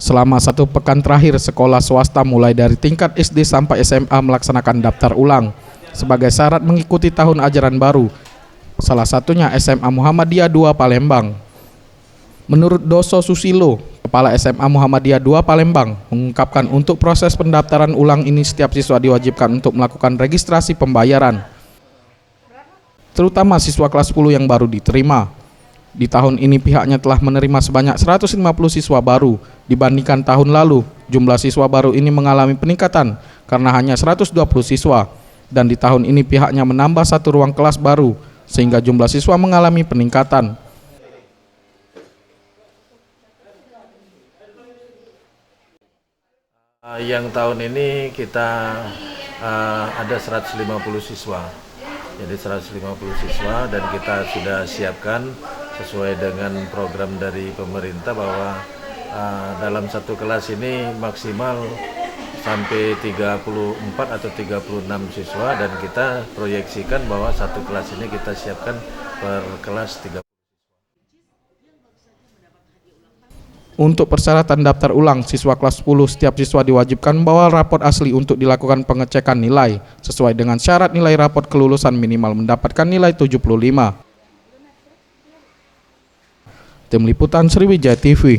Selama 1 pekan terakhir, sekolah swasta mulai dari tingkat SD sampai SMA melaksanakan daftar ulang sebagai syarat mengikuti tahun ajaran baru. Salah satunya SMA Muhammadiyah 2 Palembang. Menurut Doso Susilo, Kepala SMA Muhammadiyah 2 Palembang, mengungkapkan untuk proses pendaftaran ulang ini setiap siswa diwajibkan untuk melakukan registrasi pembayaran, terutama siswa kelas 10 yang baru diterima. Di tahun ini pihaknya telah menerima sebanyak 150 siswa baru. Dibandingkan tahun lalu, jumlah siswa baru ini mengalami peningkatan karena hanya 120 siswa. Dan di tahun ini pihaknya menambah 1 ruang kelas baru, sehingga jumlah siswa mengalami peningkatan. Yang tahun ini kita ada 150 siswa. Jadi 150 siswa dan kita sudah siapkan sesuai dengan program dari pemerintah bahwa dalam satu kelas ini maksimal sampai 34 atau 36 siswa, dan kita proyeksikan bahwa satu kelas ini kita siapkan per kelas 30. Untuk persyaratan daftar ulang siswa kelas 10, setiap siswa diwajibkan membawa raport asli untuk dilakukan pengecekan nilai sesuai dengan syarat nilai raport kelulusan minimal mendapatkan nilai 75. Tim Liputan Sriwijaya TV.